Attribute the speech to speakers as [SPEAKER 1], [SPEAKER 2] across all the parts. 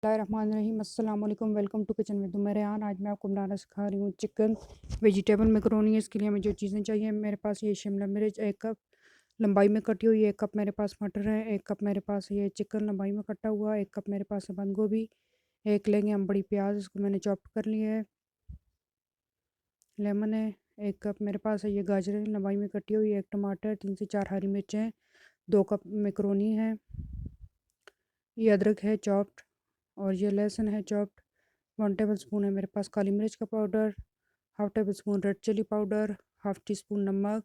[SPEAKER 1] बिस्मिल्लाहिर्रहमानिर्रहीम। अस्सलाम वालेकुम। वेलकम टू किचन विद उम्मे रेहान। आज मैं आपको बनाना सिखा रही हूँ चिकन वेजिटेबल मैकरोनी। इसके लिए हमें जो चीज़ें चाहिए, मेरे पास ये शिमला मिर्च 1 कप लंबाई में कटी हुई, 1 कप मेरे पास मटर है, 1 कप मेरे पास ये चिकन लंबाई में कटा हुआ, 1 कप मेरे पास है बंद गोभी, 1 लेंगे हम बड़ी प्याज, इसको मैंने चॉप कर लिया है। लेमन है, 1 कप मेरे पास है ये गाजरें लंबाई में कटी हुई, 1 टमाटर, 3 से 4 हरी मिर्चें, 2 कप मैकरोनी है, ये अदरक है चॉप्ड, और ये लहसुन है चॉप्ड। 1 टेबल स्पून है मेरे पास काली मिर्च का powder, half tablespoon red chili powder, half teaspoon नमक,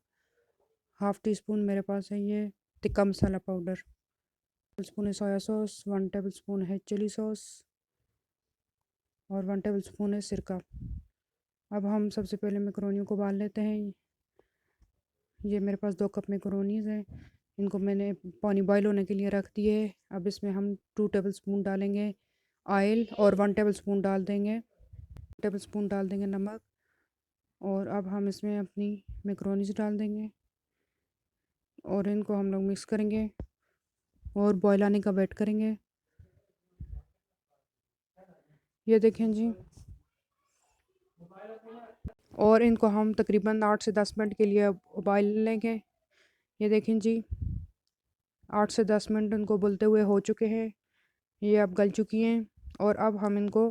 [SPEAKER 1] हाफ़ टी स्पून मेरे पास है ये tikka masala powder, tablespoon है सोया सॉस, 1 टेबल स्पून है चिली सॉस, और 1 टेबल स्पून है सिरका। अब हम सबसे पहले मैकरोनियों को उबाल लेते हैं। ये मेरे पास 2 कप मैकरोनीज़ हैं, इनको मैंने पानी बॉयल होने के लिए रख दिए। अब इसमें हम 2 टेबल स्पून डालेंगे ऑयल, और 1 टेबल स्पून डाल देंगे नमक, और अब हम इसमें अपनी मैकरोनीज़ डाल देंगे और इनको हम लोग मिक्स करेंगे और बॉयल आने का वेट करेंगे। ये देखें जी, और इनको हम तकरीबन 8 से 10 मिनट के लिए उबाल लेंगे। ये देखें जी, 8 से 10 मिनट इनको उबलते हुए हो चुके हैं, ये अब गल चुकी हैं, और अब हम इनको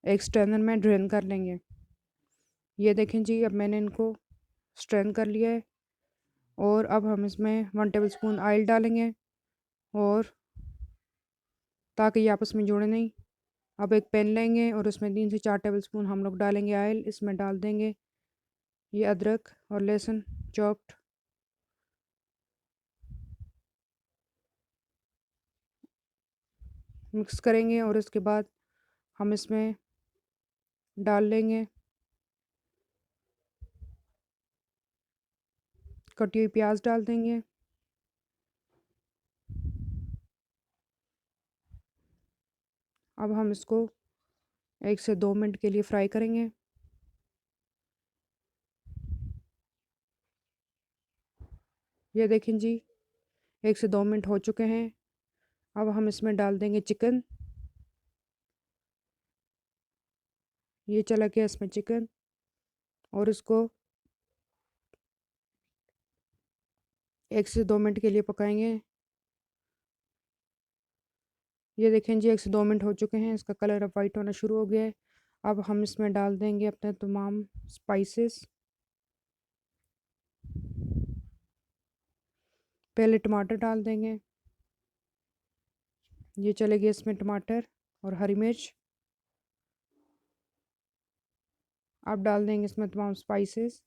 [SPEAKER 1] एक स्ट्रेनर में ड्रेन कर लेंगे। ये देखें जी, अब मैंने इनको स्ट्रेन कर लिया है, और अब हम इसमें 1 टेबल स्पून ऑयल डालेंगे, और ताकि ये आपस में जुड़े नहीं। अब एक पैन लेंगे और उसमें 3 से 4 टेबल स्पून हम लोग डालेंगे ऑयल। इसमें डाल देंगे ये अदरक और लहसुन चॉप्ड, मिक्स करेंगे, और इसके बाद हम इसमें डाल लेंगे कटी हुई प्याज डाल देंगे, अब हम इसको 1 से 2 मिनट के लिए फ्राई करेंगे। ये देखें जी, 1 से 2 मिनट हो चुके हैं। अब हम इसमें डाल देंगे चिकन। ये चला गया इसमें चिकन, और इसको 1 से 2 मिनट के लिए पकाएंगे। ये देखें जी, 1 से 2 मिनट हो चुके हैं, इसका कलर अब वाइट होना शुरू हो गया है। अब हम इसमें डाल देंगे अपने तमाम स्पाइसेस। पहले टमाटर डाल देंगे, ये चले गए इसमें टमाटर और हरी मिर्च। अब डाल देंगे इसमें तमाम स्पाइसेस,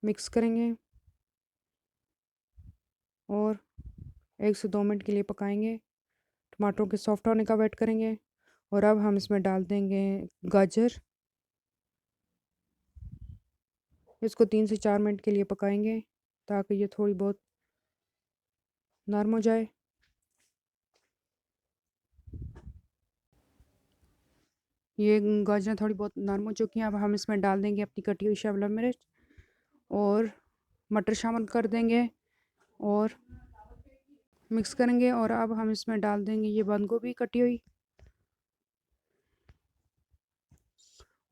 [SPEAKER 1] मिक्स करेंगे और 1 से 2 मिनट के लिए पकाएंगे। टमाटरों के सॉफ्ट होने का वेट करेंगे, और अब हम इसमें डाल देंगे गाजर। इसको 3 से 4 मिनट के लिए पकाएंगे ताकि ये थोड़ी बहुत नरम हो जाए। ये गाजरें थोड़ी बहुत नरम हो चुकी हैं। अब हम इसमें डाल देंगे अपनी कटी हुई शिमला मिर्च, और मटर शामिल कर देंगे और मिक्स करेंगे, और अब हम इसमें डाल देंगे ये बंद गोभी कटी हुई,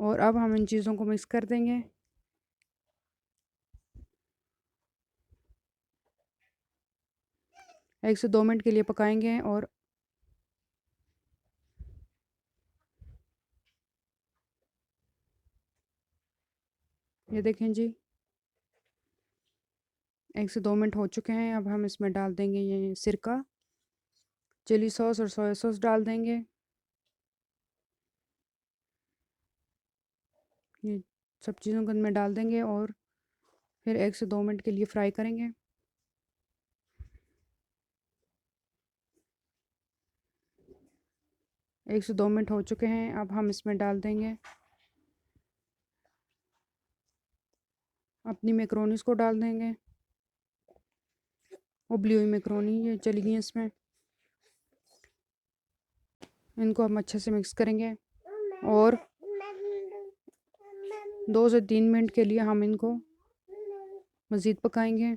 [SPEAKER 1] और अब हम इन चीज़ों को मिक्स कर देंगे। एक से 2 मिनट के लिए पकाएंगे, और ये देखें जी, 1 से 2 मिनट हो चुके हैं। अब हम इसमें डाल देंगे ये सिरका, चिली सॉस और सोया सॉस डाल देंगे। ये सब चीज़ों को इनमें डाल देंगे, और फिर 1 से 2 मिनट के लिए फ्राई करेंगे। एक से 2 मिनट हो चुके हैं। अब हम इसमें डाल देंगे अपनी मैक्रोनीस को डाल देंगे। उबली हुई मैक्रोनी ये चली गई इसमें, इनको हम अच्छे से मिक्स करेंगे, और 2 से 3 मिनट के लिए हम इनको मज़ीद पकाएंगे।